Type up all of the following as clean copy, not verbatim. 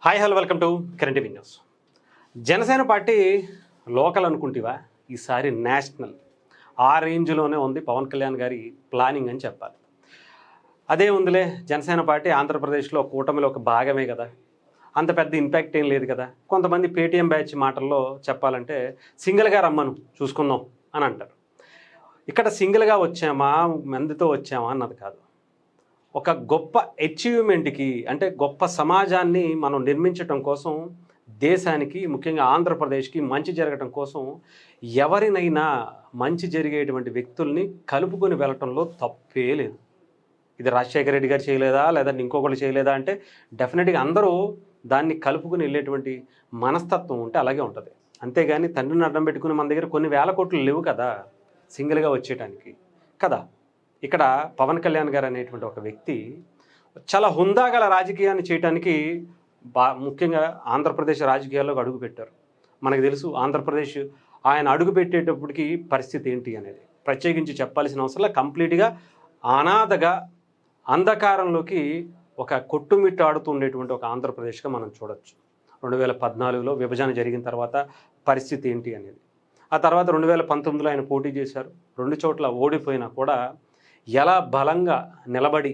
Hi hello welcome to current TV news. Janasena party local అనుకుంటేవా, ఈసారి national ఆ రేంజ్లోనే ఉంది పవన్ కళ్యాణ్ గారి ప్లానింగ్ అని చెప్పాలి. అదే ఉందిలే, జనసేన పార్టీ ఆంధ్రప్రదేశ్లో కూటమిలో ఒక భాగమే కదా, అంత పెద్ద ఇంపాక్ట్ ఏం లేదు కదా. కొంతమంది పేటీఎం బ్యాచ్ మాటల్లో చెప్పాలంటే సింగిల్గా రమ్మను చూసుకుందాం అని అంటారు. ఇక్కడ సింగిల్గా వచ్చామా మందితో వచ్చామా అన్నది కాదు, ఒక గొప్ప అచీవ్మెంట్కి అంటే గొప్ప సమాజాన్ని మనం నిర్మించటం కోసం, దేశానికి ముఖ్యంగా ఆంధ్రప్రదేశ్కి మంచి జరగటం కోసం ఎవరినైనా మంచి జరిగేటువంటి వ్యక్తుల్ని కలుపుకొని వెళ్ళటంలో తప్పే లేదు. ఇది రాజశేఖర రెడ్డి గారు చేయలేదా, లేదంటే ఇంకొకళ్ళు చేయలేదా అంటే డెఫినెట్గా అందరూ దాన్ని కలుపుకొని వెళ్ళేటువంటి మనస్తత్వం ఉంటే అలాగే ఉంటుంది. అంతేగాని తండ్రిని అడ్డం పెట్టుకుని మన దగ్గర కొన్ని వేల కోట్లు లేవు కదా సింగిల్గా వచ్చేయటానికి కదా. ఇక్కడ పవన్ కళ్యాణ్ గారు అనేటువంటి ఒక వ్యక్తి చాలా హుందాగల రాజకీయాన్ని చేయడానికి ముఖ్యంగా ఆంధ్రప్రదేశ్ రాజకీయాల్లోకి అడుగుపెట్టారు. మనకు తెలుసు ఆంధ్రప్రదేశ్ ఆయన అడుగుపెట్టేటప్పటికి పరిస్థితి ఏంటి అనేది ప్రత్యేకించి చెప్పాల్సిన అవసరం. కంప్లీట్గా అనాథగా అంధకారంలోకి ఒక కొట్టుమిట్టాడుతూ ఉండేటువంటి ఒక ఆంధ్రప్రదేశ్గా మనం చూడొచ్చు. 2014లో విభజన జరిగిన తర్వాత పరిస్థితి ఏంటి అనేది, ఆ తర్వాత 2019లో ఆయన పోటీ చేశారు, 2 చోట్ల ఓడిపోయినా కూడా ఎలా బలంగా నిలబడి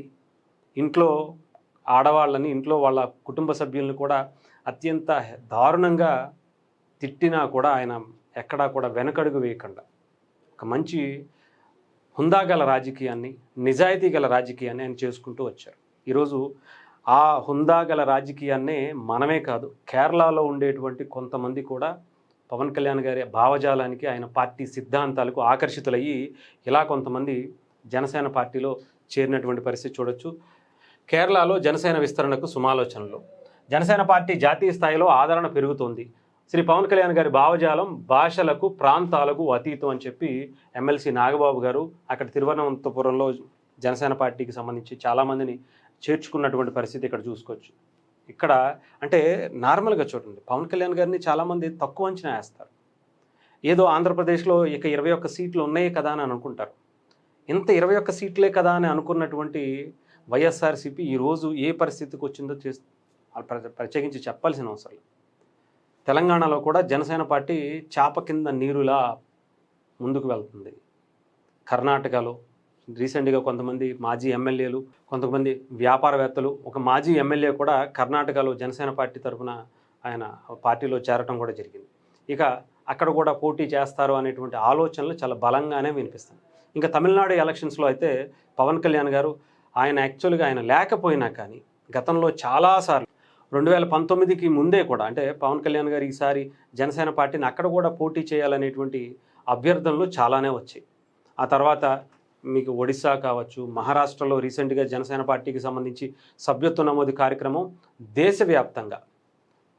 ఇంట్లో ఆడవాళ్ళని, ఇంట్లో వాళ్ళ కుటుంబ సభ్యులను కూడా అత్యంత దారుణంగా తిట్టినా కూడా ఆయన ఎక్కడా కూడా వెనకడుగు వేయకుండా ఒక మంచి హుందాగల రాజకీయాన్ని, నిజాయితీ గల రాజకీయాన్ని ఆయన చేసుకుంటూ వచ్చారు. ఈరోజు ఆ హుందాగల రాజకీయాన్నే మనమే కాదు, కేరళలో ఉండేటువంటి కొంతమంది కూడా పవన్ కళ్యాణ్ గారి భావజాలానికి, ఆయన పార్టీ సిద్ధాంతాలకు ఆకర్షితులయ్యి ఇలా కొంతమంది జనసేన పార్టీలో చేరినటువంటి పరిస్థితి చూడొచ్చు. కేరళలో జనసేన విస్తరణకు సుమాలోచనలు. జనసేన పార్టీ జాతీయ స్థాయిలో ఆదరణ పెరుగుతోంది. శ్రీ పవన్ కళ్యాణ్ గారి భావజాలం భాషలకు, ప్రాంతాలకు అతీతం అని చెప్పి ఎమ్మెల్సీ నాగబాబు గారు అక్కడ తిరువనంతపురంలో జనసేన పార్టీకి సంబంధించి చాలామందిని చేర్చుకున్నటువంటి పరిస్థితి ఇక్కడ చూసుకోవచ్చు. ఇక్కడ అంటే నార్మల్గా చూడండి, పవన్ కళ్యాణ్ గారిని చాలామంది తక్కువ అంచనా వేస్తారు. ఏదో ఆంధ్రప్రదేశ్లో ఇక 21 సీట్లు ఉన్నాయి కదా అని అనుకుంటారు. ఇంత 21 సీట్లే కదా అని అనుకున్నటువంటి వైఎస్ఆర్సీపీ ఈరోజు ఏ పరిస్థితికి వచ్చిందో ప్రత్యేకించి చెప్పాల్సిన అవసరం. తెలంగాణలో కూడా జనసేన పార్టీ చాప కింద నీరులా ముందుకు వెళ్తుంది. కర్ణాటకలో రీసెంట్గా కొంతమంది మాజీ ఎమ్మెల్యేలు, కొంతమంది వ్యాపారవేత్తలు, ఒక మాజీ ఎమ్మెల్యే కూడా కర్ణాటకలో జనసేన పార్టీ తరఫున ఆయన పార్టీలో చేరటం కూడా జరిగింది. ఇక అక్కడ కూడా పోటీ చేస్తారు అనేటువంటి ఆలోచనలు చాలా బలంగానే వినిపిస్తాయి. ఇంకా తమిళనాడు ఎలక్షన్స్లో అయితే పవన్ కళ్యాణ్ గారు ఆయన యాక్చువల్గా ఆయన లేకపోయినా కానీ గతంలో చాలాసార్లు 2019కి ముందే కూడా, అంటే పవన్ కళ్యాణ్ గారు ఈసారి జనసేన పార్టీని అక్కడ కూడా పోటీ చేయాలనేటువంటి అభ్యర్థనలు చాలానే వచ్చాయి. ఆ తర్వాత మీకు ఒడిశా కావచ్చు, మహారాష్ట్రలో రీసెంట్గా జనసేన పార్టీకి సంబంధించి సభ్యత్వ నమోదు కార్యక్రమం దేశవ్యాప్తంగా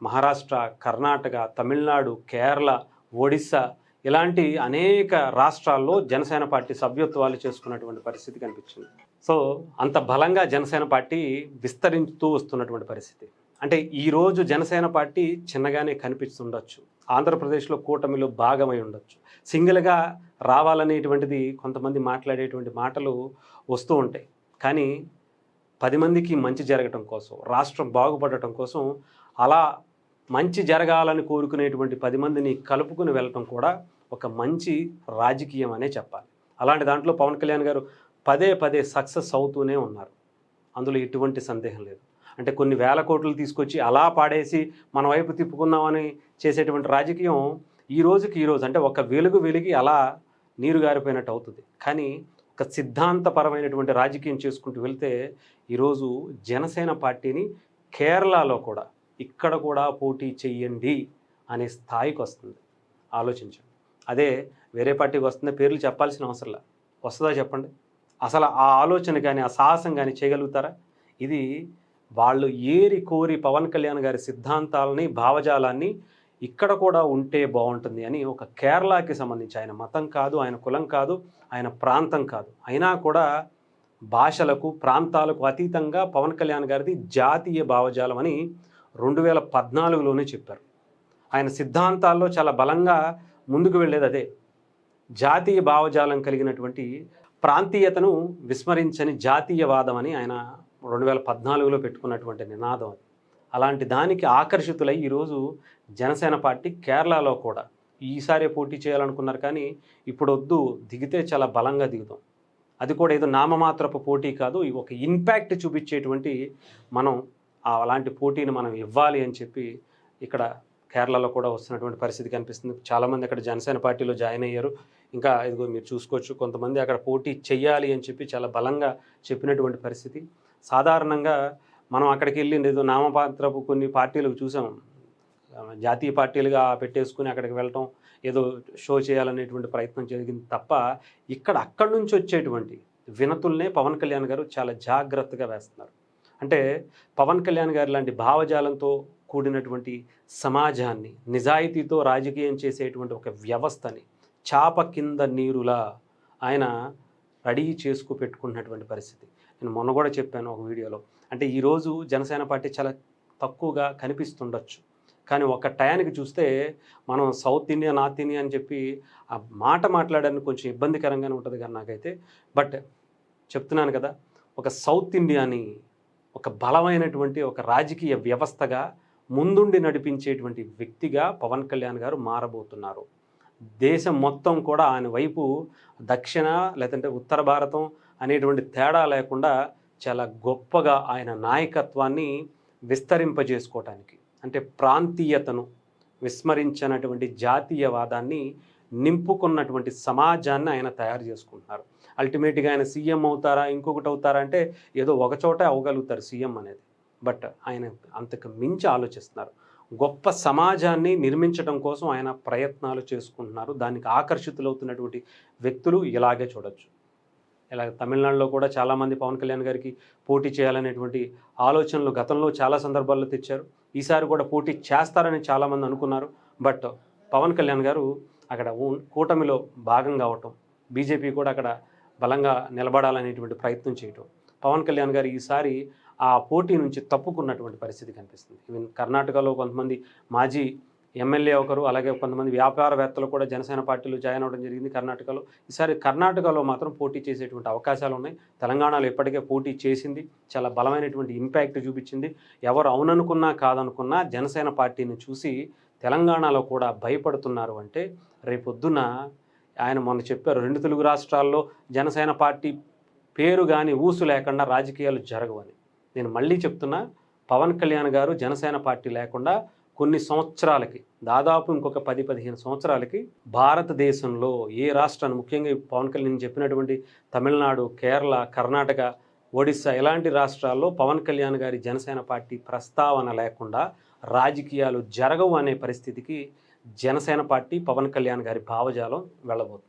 మహారాష్ట్ర, కర్ణాటక, తమిళనాడు, కేరళ, ఒడిశా ఇలాంటి అనేక రాష్ట్రాల్లో జనసేన పార్టీ సభ్యత్వాలు చేసుకున్నటువంటి పరిస్థితి కనిపించింది. సో అంత బలంగా జనసేన పార్టీ విస్తరిస్తూ వస్తున్నటువంటి పరిస్థితి. అంటే ఈరోజు జనసేన పార్టీ చిన్నగానే కనిపిస్తుండొచ్చు, ఆంధ్రప్రదేశ్లో కూటమిలో భాగమై ఉండొచ్చు, సింగిల్గా రావాలనేటువంటిది కొంతమంది మాట్లాడేటువంటి మాటలు వస్తూ ఉంటాయి. కానీ 10 మందికి మంచి జరగటం కోసం, రాష్ట్రం బాగుపడటం కోసం, అలా మంచి జరగాలని కోరుకునేటువంటి 10 మందిని కలుపుకుని వెళ్ళటం కూడా ఒక మంచి రాజకీయం అనే చెప్పాలి. అలాంటి దాంట్లో పవన్ కళ్యాణ్ గారు పదే సక్సెస్ అవుతూనే ఉన్నారు, అందులో ఎటువంటి సందేహం లేదు. అంటే కొన్ని వేల కోట్లు తీసుకొచ్చి అలా పాడేసి మన వైపు తిప్పుకుందామని చేసేటువంటి రాజకీయం ఈ రోజుకి అంటే ఒక వెలిగి అలా నీరు గారిపోయినట్టు అవుతుంది. కానీ ఒక సిద్ధాంతపరమైనటువంటి రాజకీయం చేసుకుంటూ వెళ్తే ఈరోజు జనసేన పార్టీని కేరళలో కూడా, ఇక్కడ కూడా పోటీ చెయ్యండి అనే స్థాయికి వస్తుంది. ఆలోచించండి. అదే వేరే పార్టీకి వస్తుందో పేర్లు చెప్పాల్సిన అవసరంలా, వస్తుందా చెప్పండి? అసలు ఆ ఆలోచన కానీ ఆ సాహసం కానీ చేయగలుగుతారా? ఇది వాళ్ళు ఏరి కోరి పవన్ కళ్యాణ్ గారి సిద్ధాంతాలని, భావజాలాన్ని ఇక్కడ కూడా ఉంటే బాగుంటుంది అని ఒక కేరళకి సంబంధించి, ఆయన మతం కాదు, ఆయన కులం కాదు, ఆయన ప్రాంతం కాదు, అయినా కూడా భాషలకు, ప్రాంతాలకు అతీతంగా పవన్ కళ్యాణ్ గారిది జాతీయ భావజాలం అని 2014లోనే చెప్పారు. ఆయన సిద్ధాంతాల్లో చాలా బలంగా ముందుకు వెళ్ళేది అదే, జాతీయ భావజాలం కలిగినటువంటి, ప్రాంతీయతను విస్మరించని జాతీయవాదం అని ఆయన 2014లో పెట్టుకున్నటువంటి నినాదం అది. అలాంటి దానికి ఆకర్షితులై ఈరోజు జనసేన పార్టీ కేరళలో కూడా ఈసారి పోటీ చేయాలనుకున్నారు, కానీ ఇప్పుడు వద్దు, దిగితే చాలా బలంగా దిగుతాం, అది కూడా ఏదో నామమాత్రపు పోటీ కాదు, ఒక ఇంపాక్ట్ చూపించేటువంటి మనం అలాంటి పోటీని మనం ఇవ్వాలి అని చెప్పి ఇక్కడ కేరళలో కూడా వస్తున్నటువంటి పరిస్థితి కనిపిస్తుంది. చాలామంది అక్కడ జనసేన పార్టీలో జాయిన్ అయ్యారు. ఇంకా ఇదిగో మీరు చూసుకోవచ్చు, కొంతమంది అక్కడ పోటీ చెయ్యాలి అని చెప్పి చాలా బలంగా చెప్పినటువంటి పరిస్థితి. సాధారణంగా మనం అక్కడికి వెళ్ళి ఏదో నామమాత్రపు కొన్ని పార్టీలకు చూసాం, జాతీయ పార్టీలుగా పెట్టేసుకుని అక్కడికి వెళ్ళటం, ఏదో షో చేయాలనేటువంటి ప్రయత్నం జరిగింది తప్ప అక్కడి నుంచి వచ్చేటువంటి వినతుల్నే పవన్ కళ్యాణ్ గారు చాలా జాగ్రత్తగా వేస్తున్నారు. అంటే పవన్ కళ్యాణ్ గారు లాంటి భావజాలంతో కూడినటువంటి సమాజాన్ని, నిజాయితీతో రాజకీయం చేసేటువంటి ఒక వ్యవస్థని చాప కింద నీరులా ఆయన రెడీ చేసుకు పెట్టుకున్నటువంటి పరిస్థితి. నేను మొన్న కూడా చెప్పాను ఒక వీడియోలో, అంటే ఈరోజు జనసేన పార్టీ చాలా తక్కువగా కనిపిస్తుండొచ్చు, కానీ ఒక టయానికి చూస్తే మనం సౌత్ ఇండియా, నార్త్ ఇండియా అని చెప్పి ఆ మాట మాట్లాడడానికి కొంచెం ఇబ్బందికరంగానే ఉంటుంది కానీ నాకైతే. బట్ చెప్తున్నాను కదా, ఒక సౌత్ ఇండియాని ఒక బలమైనటువంటి ఒక రాజకీయ వ్యవస్థగా ముందుండి నడిపించేటువంటి వ్యక్తిగా పవన్ కళ్యాణ్ గారు మారబోతున్నారు. దేశం మొత్తం కూడా ఆయన వైపు, దక్షిణ లేదంటే ఉత్తర భారతం అనేటువంటి తేడా లేకుండా చాలా గొప్పగా ఆయన నాయకత్వాన్ని విస్తరింపజేసుకోవటానికి, అంటే ప్రాంతీయతను విస్మరించినటువంటి జాతీయవాదాన్ని నింపుకున్నటువంటి సమాజాన్ని ఆయన తయారు చేసుకుంటున్నారు. అల్టిమేట్గా ఆయన సీఎం అవుతారా, ఇంకొకటి అవుతారా అంటే ఏదో ఒకచోటే అవ్వగలుగుతారు సీఎం అనేది, బట్ ఆయన అంతకు మించి ఆలోచిస్తున్నారు. గొప్ప సమాజాన్ని నిర్మించడం కోసం ఆయన ప్రయత్నాలు చేసుకుంటున్నారు. దానికి ఆకర్షితులవుతున్నటువంటి వ్యక్తులు ఇలాగే చూడొచ్చు. ఇలా తమిళనాడులో కూడా చాలామంది పవన్ కళ్యాణ్ గారికి పోటీ చేయాలనేటువంటి ఆలోచనలు గతంలో చాలా సందర్భాల్లో తెచ్చారు. ఈసారి కూడా పోటీ చేస్తారని చాలామంది అనుకున్నారు. బట్ పవన్ కళ్యాణ్ గారు అక్కడ కూటమిలో భాగం కావటం, బీజేపీ కూడా అక్కడ బలంగా నిలబడాలనేటువంటి ప్రయత్నం చేయటం, పవన్ కళ్యాణ్ గారు ఈసారి ఆ పోటీ నుంచి తప్పుకున్నటువంటి పరిస్థితి కనిపిస్తుంది. ఈవెన్ కర్ణాటకలో కొంతమంది మాజీ ఎమ్మెల్యే ఒకరు, అలాగే కొంతమంది వ్యాపారవేత్తలు కూడా జనసేన పార్టీలో జాయిన్ అవ్వడం జరిగింది కర్ణాటకలో. ఈసారి కర్ణాటకలో మాత్రం పోటీ చేసేటువంటి అవకాశాలు ఉన్నాయి. తెలంగాణలో ఇప్పటికే పోటీ చేసింది, చాలా బలమైనటువంటి ఇంపాక్ట్ చూపించింది. ఎవరు అవుననుకున్నా కాదనుకున్నా జనసేన పార్టీని చూసి తెలంగాణలో కూడా భయపడుతున్నారు. అంటే రేపొద్దున ఆయన మొన్న చెప్పారు, 2 తెలుగు రాష్ట్రాల్లో జనసేన పార్టీ పేరు కానీ ఊసు లేకుండా రాజకీయాలు జరగవని. నేను మళ్ళీ చెప్తున్నా, పవన్ కళ్యాణ్ గారు జనసేన పార్టీ లేకుండా కొన్ని సంవత్సరాలకి, దాదాపు ఇంకొక 10-15 సంవత్సరాలకి భారతదేశంలో ఏ రాష్ట్రాన్ని, ముఖ్యంగా పవన్ కళ్యాణ్ చెప్పినటువంటి తమిళనాడు, కేరళ, కర్ణాటక, ఒడిస్సా ఇలాంటి రాష్ట్రాల్లో పవన్ కళ్యాణ్ గారి జనసేన పార్టీ ప్రస్తావన లేకుండా రాజకీయాలు జరగవు అనే పరిస్థితికి జనసేన పార్టీ, పవన్ కళ్యాణ్ గారి భావజాలం వెళ్ళబోతుంది.